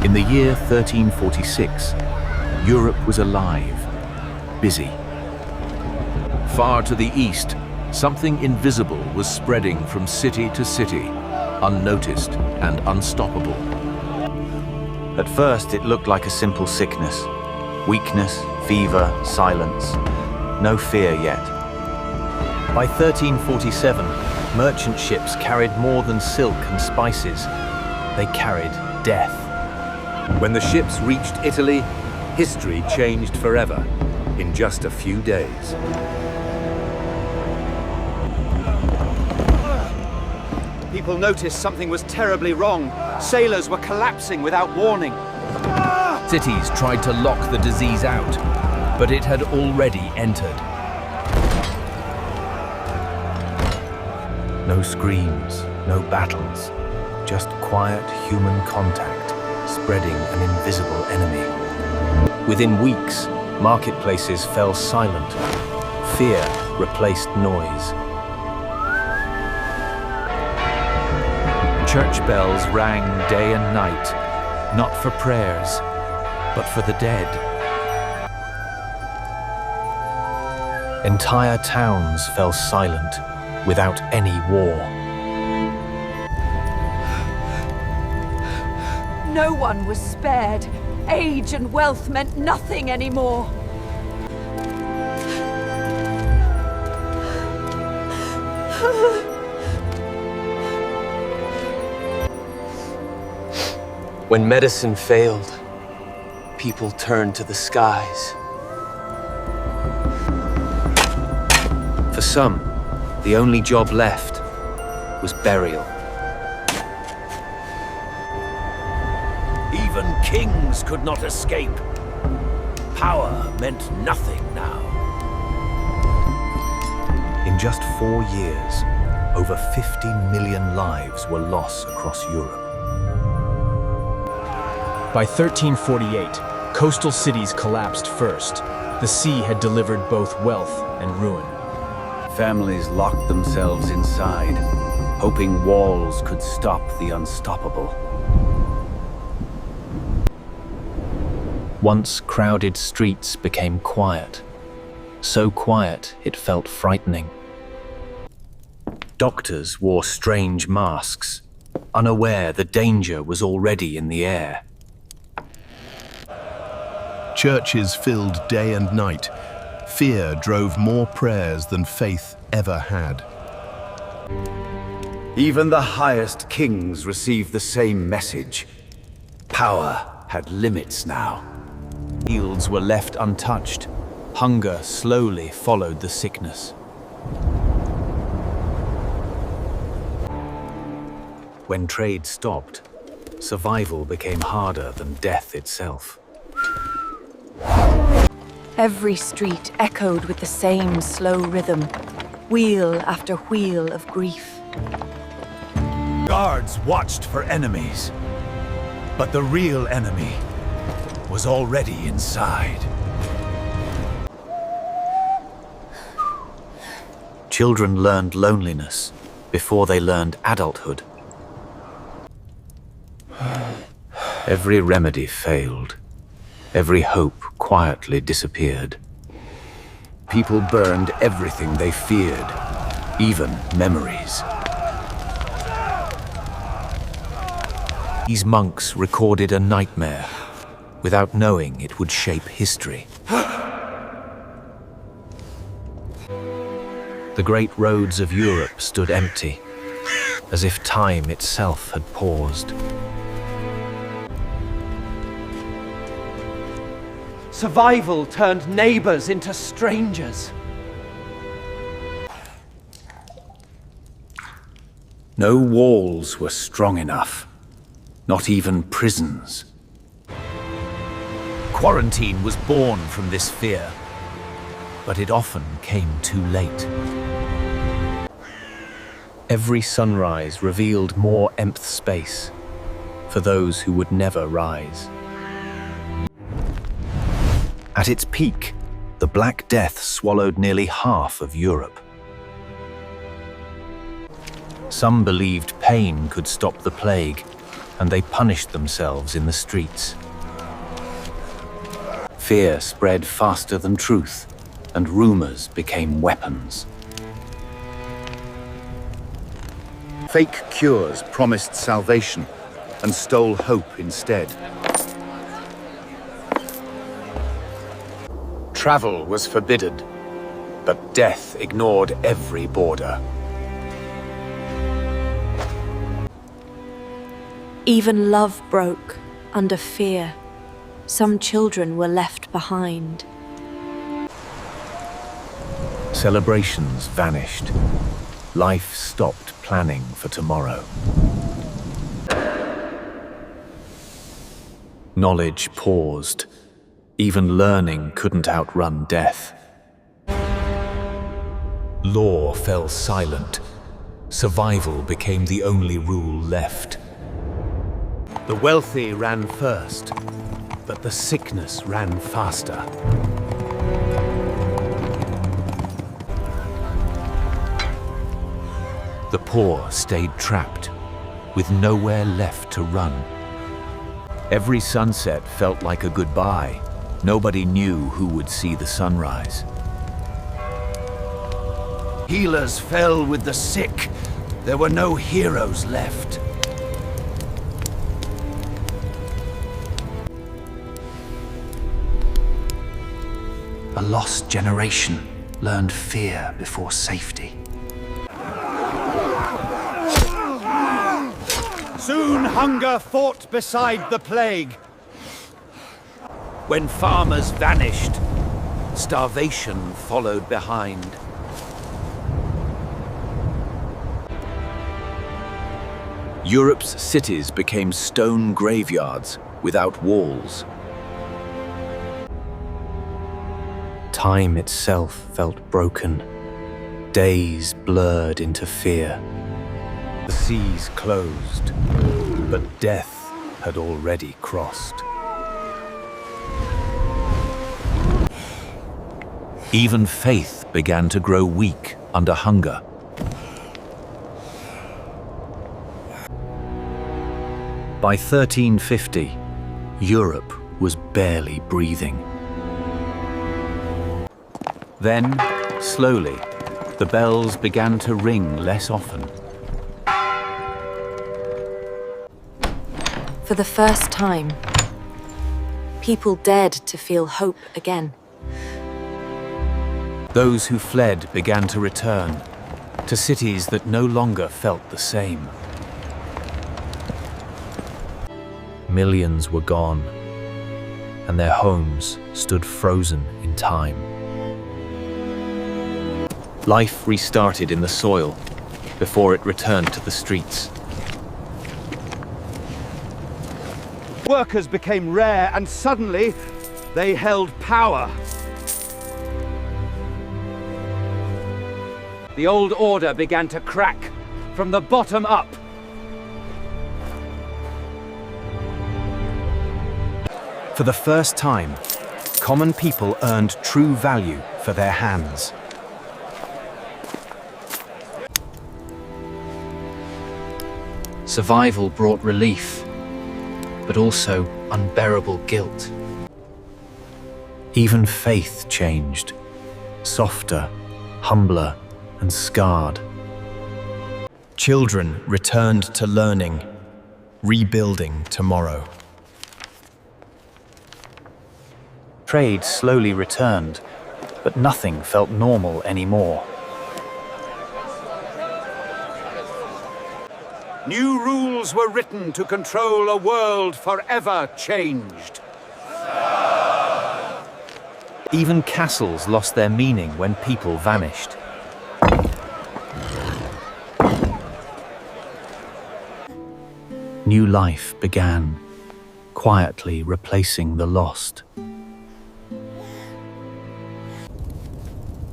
In the year 1346, Europe was alive, busy. Far to the east, something invisible was spreading from city to city, unnoticed and unstoppable. At first, it looked like a simple sickness. Weakness, fever, silence. No fear yet. By 1347, merchant ships carried more than silk and spices. They carried death. When the ships reached Italy, history changed forever in just a few days. People noticed something was terribly wrong. Sailors were collapsing without warning. Cities tried to lock the disease out, but it had already entered. No screams, no battles, just quiet human contact, spreading an invisible enemy. Within weeks, marketplaces fell silent. Fear replaced noise. Church bells rang day and night, not for prayers, but for the dead. Entire towns fell silent, without any war. No one was spared. Age and wealth meant nothing anymore. When medicine failed, people turned to the skies. For some, the only job left was burial. Even kings could not escape. Power meant nothing now. In just 4 years, over 50 million lives were lost across Europe. By 1348, coastal cities collapsed first. The sea had delivered both wealth and ruin. Families locked themselves inside, hoping walls could stop the unstoppable. Once crowded streets became quiet. So quiet it felt frightening. Doctors wore strange masks, unaware the danger was already in the air. Churches filled day and night. Fear drove more prayers than faith ever had. Even the highest kings received the same message. Power had limits now. Fields were left untouched. Hunger slowly followed the sickness. When trade stopped, survival became harder than death itself. Every street echoed with the same slow rhythm, wheel after wheel of grief. Guards watched for enemies, but the real enemy was already inside. Children learned loneliness before they learned adulthood. Every remedy failed. Every hope quietly disappeared. People burned everything they feared, even memories. These monks recorded a nightmare, without knowing it would shape history. The great roads of Europe stood empty, as if time itself had paused. Survival turned neighbors into strangers. No walls were strong enough, not even prisons. Quarantine was born from this fear, but it often came too late. Every sunrise revealed more empty space for those who would never rise. At its peak, the Black Death swallowed nearly half of Europe. Some believed pain could stop the plague, and they punished themselves in the streets. Fear spread faster than truth, and rumors became weapons. Fake cures promised salvation and stole hope instead. Travel was forbidden, but death ignored every border. Even love broke under fear. Some children were left behind. Celebrations vanished. Life stopped planning for tomorrow. Knowledge paused. Even learning couldn't outrun death. Law fell silent. Survival became the only rule left. The wealthy ran first, but the sickness ran faster. The poor stayed trapped, with nowhere left to run. Every sunset felt like a goodbye. Nobody knew who would see the sunrise. Healers fell with the sick. There were no heroes left. A lost generation learned fear before safety. Soon hunger fought beside the plague. When farmers vanished, starvation followed behind. Europe's cities became stone graveyards without walls. Time itself felt broken. Days blurred into fear. The seas closed, but death had already crossed. Even faith began to grow weak under hunger. By 1350, Europe was barely breathing. Then, slowly, the bells began to ring less often. For the first time, people dared to feel hope again. Those who fled began to return to cities that no longer felt the same. Millions were gone, and their homes stood frozen in time. Life restarted in the soil before it returned to the streets. Workers became rare, and suddenly they held power. The old order began to crack from the bottom up. For the first time, common people earned true value for their hands. Survival brought relief, but also unbearable guilt. Even faith changed, softer, humbler, and scarred. Children returned to learning, rebuilding tomorrow. Trade slowly returned, but nothing felt normal anymore. New rules were written to control a world forever changed. Even castles lost their meaning when people vanished. New life began, quietly replacing the lost.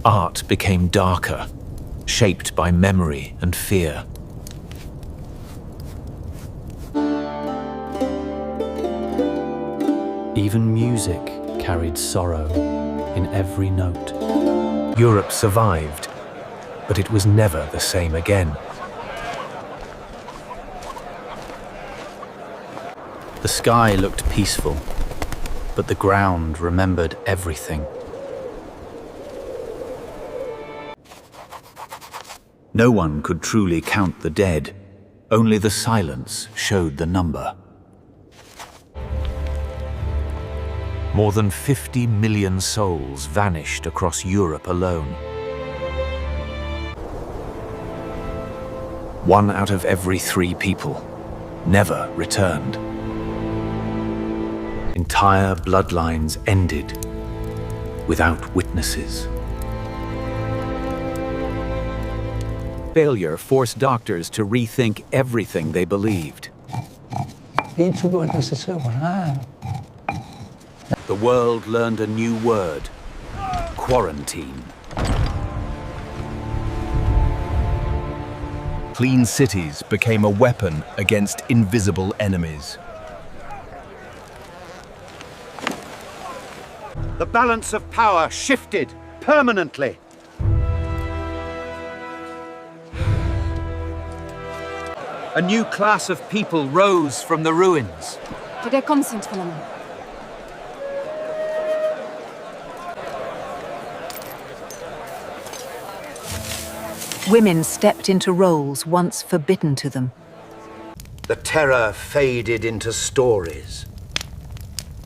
Art became darker, shaped by memory and fear. Even music carried sorrow in every note. Europe survived, but it was never the same again. The sky looked peaceful, but the ground remembered everything. No one could truly count the dead. Only the silence showed the number. More than 50 million souls vanished across Europe alone. 1 out of every 3 people never returned. Entire bloodlines ended without witnesses. Failure forced doctors to rethink everything they believed. The world learned a new word: quarantine. Clean cities became a weapon against invisible enemies. The balance of power shifted permanently. A new class of people rose from the ruins. Women stepped into roles once forbidden to them. The terror faded into stories,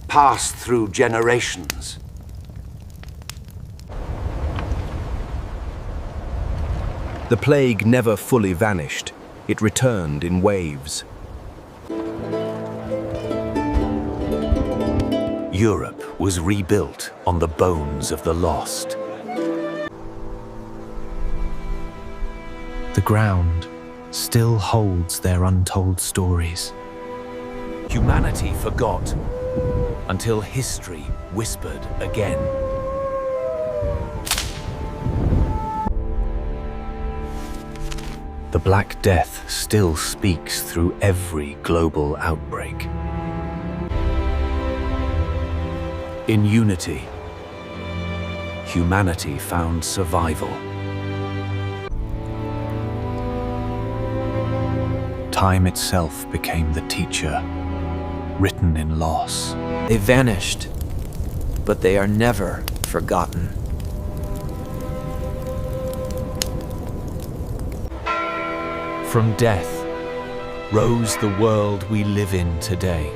passed through generations. The plague never fully vanished. It returned in waves. Europe was rebuilt on the bones of the lost. The ground still holds their untold stories. Humanity forgot until history whispered again. The Black Death still speaks through every global outbreak. In unity, humanity found survival. Time itself became the teacher, written in loss. They vanished, but they are never forgotten. From death rose the world we live in today.